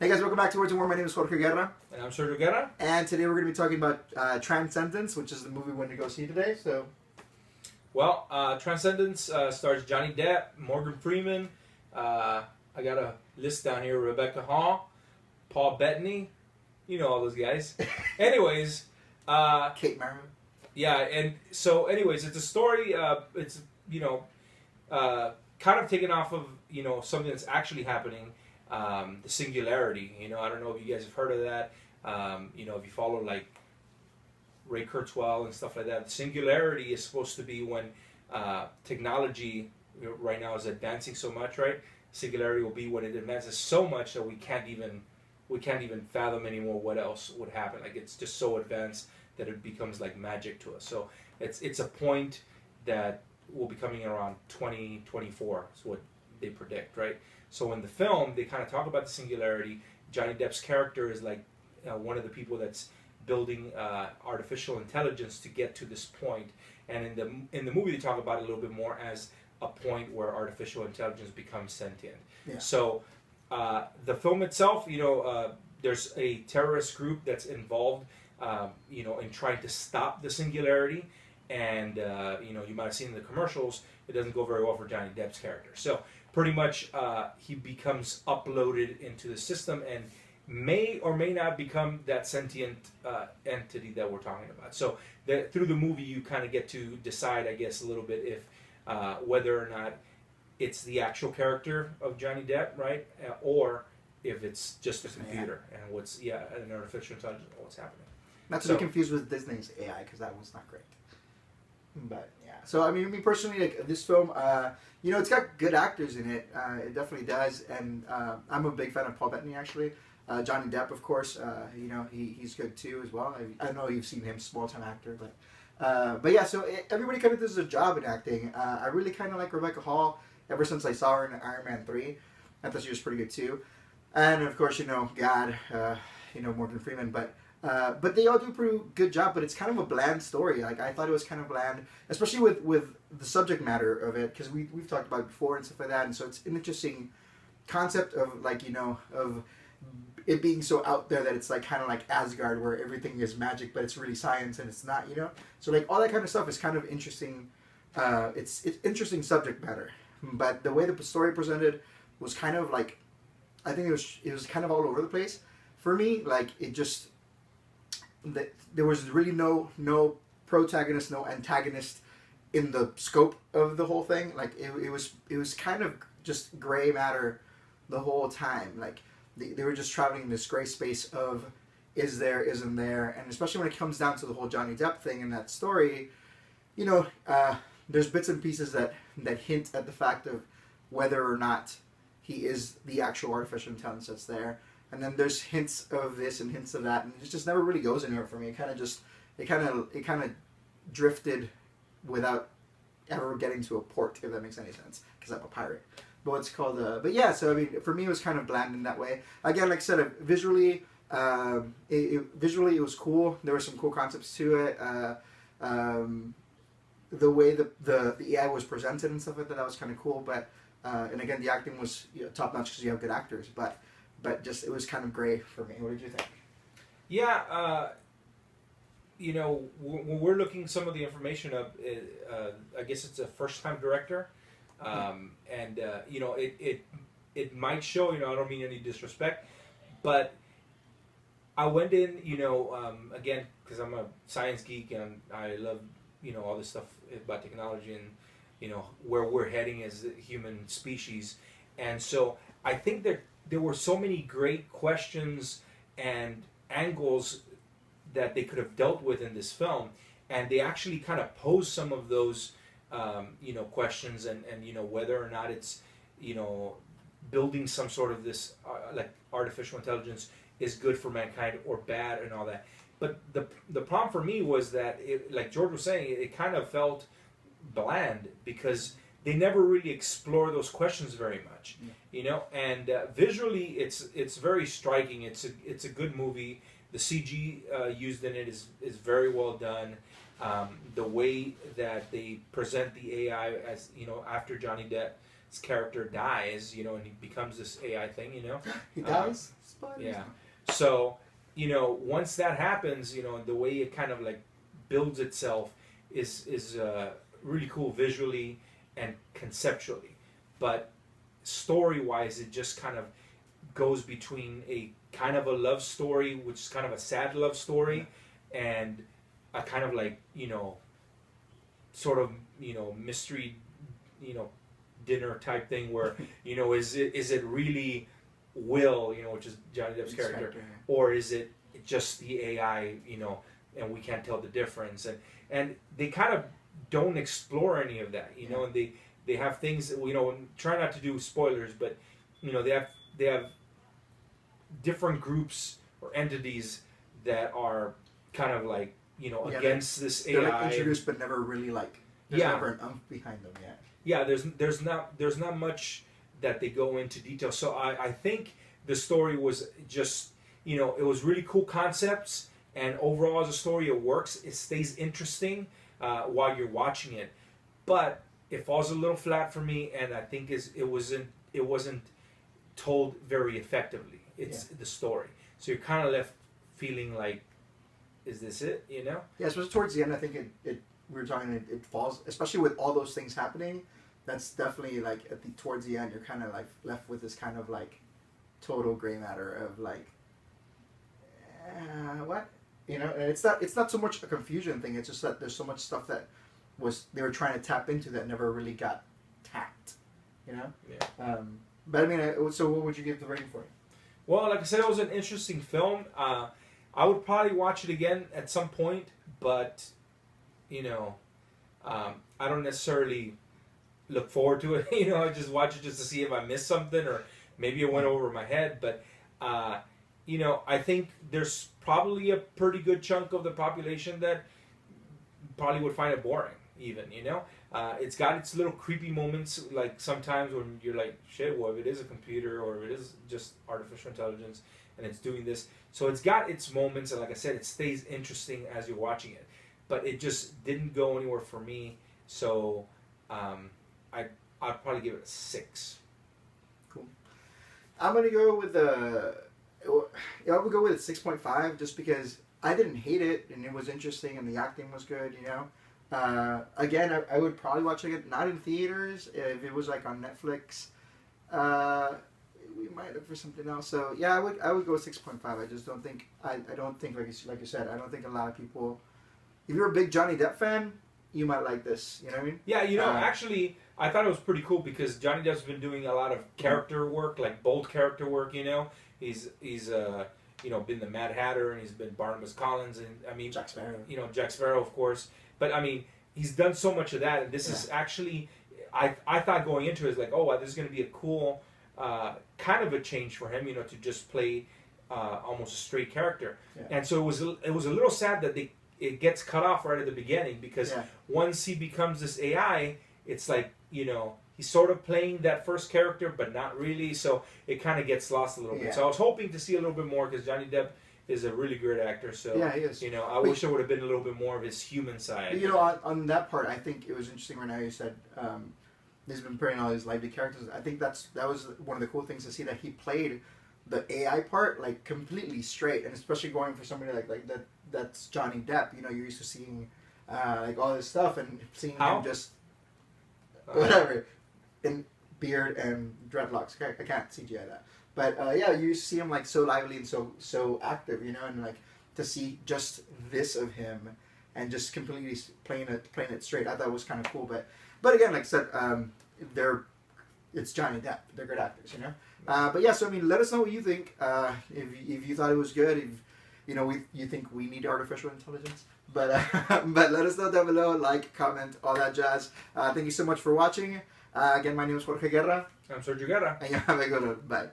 Hey guys, welcome back to Words and More. My name is Jorge Guerra. And I'm Sergio Guerra. And today we're going to be talking about Transcendence, which is the movie we went to go see today. Well, Transcendence stars Johnny Depp, Morgan Freeman. I got a list down here: Rebecca Hall, Paul Bettany. You know all those guys. Anyways, Kate Mara. Yeah, and so anyways, it's a story. It's kind of taken off of something that's actually happening. The singularity. I don't know if you guys have heard of that. If you follow like Ray Kurzweil and stuff like that, the singularity is supposed to be when technology right now is advancing so much, right? Singularity will be when it advances so much that we can't even fathom anymore what else would happen. Like it's just so advanced that it becomes like magic to us. So it's a point that will be coming around 2024 is what they predict, right? So in the film, they kind of talk about the singularity. Johnny Depp's character is like one of the people that's building artificial intelligence to get to this point. And in the movie, they talk about it a little bit more as a point where artificial intelligence becomes sentient. Yeah. So the film itself, there's a terrorist group that's involved, in trying to stop the singularity. And you might have seen in the commercials, it doesn't go very well for Johnny Depp's character. So pretty much he becomes uploaded into the system and may or may not become that sentient entity that we're talking about. So through the movie, you kind of get to decide, I guess, a little bit if whether or not it's the actual character of Johnny Depp, right, or if it's just a computer and an artificial intelligence and what's happening. Not to be confused with Disney's AI, because that one's not great. But yeah, so I mean, me personally, like this film, it's got good actors in it. It definitely does, and I'm a big fan of Paul Bettany actually. Johnny Depp, of course, he's good too as well. I know you've seen him, small time actor, but yeah. So everybody kind of does a job in acting. I really kind of like Rebecca Hall. Ever since I saw her in Iron Man 3, I thought she was pretty good too. And of course, Morgan Freeman, but they all do a pretty good job, but it's kind of a bland story. Like, I thought it was kind of bland, especially with the subject matter of it, because we've talked about it before and stuff like that, and so it's an interesting concept of, of it being so out there that it's, kind of like Asgard, where everything is magic, but it's really science, and it's not, So, all that kind of stuff is kind of interesting. It's interesting subject matter, but the way the story presented was kind of, I think it was kind of all over the place. For me, there was really no protagonist, no antagonist in the scope of the whole thing. It was kind of just gray matter the whole time. They were just traveling in this gray space of is there, isn't there, and especially when it comes down to the whole Johnny Depp thing in that story, there's bits and pieces that hint at the fact of whether or not he is the actual artificial intelligence that's there. And then there's hints of this and hints of that, and it just never really goes anywhere for me. It kind of drifted without ever getting to a port, if that makes any sense, because I'm a pirate. But what's called, but yeah. So I mean, for me, it was kind of bland in that way. Again, like I said, visually, it was cool. There were some cool concepts to it. The way the AI was presented and stuff like that was kind of cool. But and again, the acting was top notch because you have good actors, but just it was kind of gray for me. What did you think? Yeah, when we're looking some of the information up, I guess it's a first-time director, and it might show. I don't mean any disrespect, but I went in, again because I'm a science geek and I love all this stuff about technology and where we're heading as a human species, and so I think that there were so many great questions and angles that they could have dealt with in this film, and they actually kind of pose some of those, questions and whether or not it's, building some sort of this artificial intelligence is good for mankind or bad and all that. But the problem for me was that, like George was saying, it kind of felt bland because they never really explore those questions very much, And visually, it's very striking. It's a good movie. The CG used in it is very well done. The way that they present the AI as after Johnny Depp his character dies, and he becomes this AI thing, He dies? Yeah. So, once that happens, the way it kind of like builds itself is really cool visually and conceptually. But story-wise, it just kind of goes between a kind of a love story, which is kind of a sad love story, and a kind of like, sort of, mystery, dinner type thing where, is it really Will, which is Johnny Depp's character, or is it just the AI, and we can't tell the difference, and they kind of don't explore any of that, and they have things that, try not to do spoilers, but they have different groups or entities that are kind of like against this they're AI. like introduced, but never really like. There's never an umph behind them yet. Yeah, there's not much that they go into detail. So I think the story was just it was really cool concepts, and overall as a story it works. It stays interesting while you're watching it, but it falls a little flat for me, and I think it wasn't told very effectively. It's the story, so you're kind of left feeling like, is this it? Yeah, especially towards the end. I think it we were talking. It falls, especially with all those things happening. That's definitely like towards the end. You're kind of like left with this kind of like total gray matter of like, what? And it's not so much a confusion thing. It's just that there's so much stuff that they were trying to tap into that never really got tapped. Yeah. But I mean, so what would you give the rating for it? Well, like I said, it was an interesting film. I would probably watch it again at some point, but I don't necessarily look forward to it. I just watch it just to see if I missed something, or maybe it went over my head. But I think there's probably a pretty good chunk of the population that probably would find it boring. Even it's got its little creepy moments, like sometimes when you're like, shit, well, if it is a computer or if it is just artificial intelligence and it's doing this. So it's got its moments, and like I said, it stays interesting as you're watching it. But it just didn't go anywhere for me, so I'd probably give it a 6. Cool. I'm gonna go with I would go with 6.5 just because I didn't hate it and it was interesting and the acting was good. Again, I would probably watch it not in theaters. If it was like on Netflix, we might look for something else. So yeah, I would go 6.5. I just don't think I don't think like you said, I don't think a lot of people. If you're a big Johnny Depp fan, you might like this. You know what I mean? Yeah, actually, I thought it was pretty cool because Johnny Depp's been doing a lot of character work, like bold character work. He's been the Mad Hatter, and he's been Barnabas Collins, and I mean Jack Sparrow. Jack Sparrow, of course. But I mean, he's done so much of that, and this is actually, I thought going into it is like, oh, wow, this is going to be a cool kind of a change for him, to just play almost a straight character. Yeah. And so it was a little sad that it gets cut off right at the beginning, because once he becomes this AI, it's like, he's sort of playing that first character, but not really. So it kind of gets lost a little bit. So I was hoping to see a little bit more, because Johnny Depp is a really great actor. So yeah, he is. I wish there would have been a little bit more of his human side. On that part, I think it was interesting right now. You said he's been playing all these lively characters. I think that was one of the cool things to see, that he played the AI part like completely straight, and especially going for somebody like that. That's Johnny Depp. You're used to seeing like all this stuff, and seeing him just whatever in beard and dreadlocks. I can't CGI that, but you see him like so lively and so active, and like to see just this of him and just completely playing it straight. I thought it was kind of cool, but again, like I said, it's Johnny Depp. They're good actors, But yeah, so I mean, let us know what you think. If you thought it was good, if you think we need artificial intelligence, but let us know down below. Like, comment, all that jazz. Thank you so much for watching. Again, my name is Jorge Guerra. I'm Sergio Guerra. And you have a good one. Bye.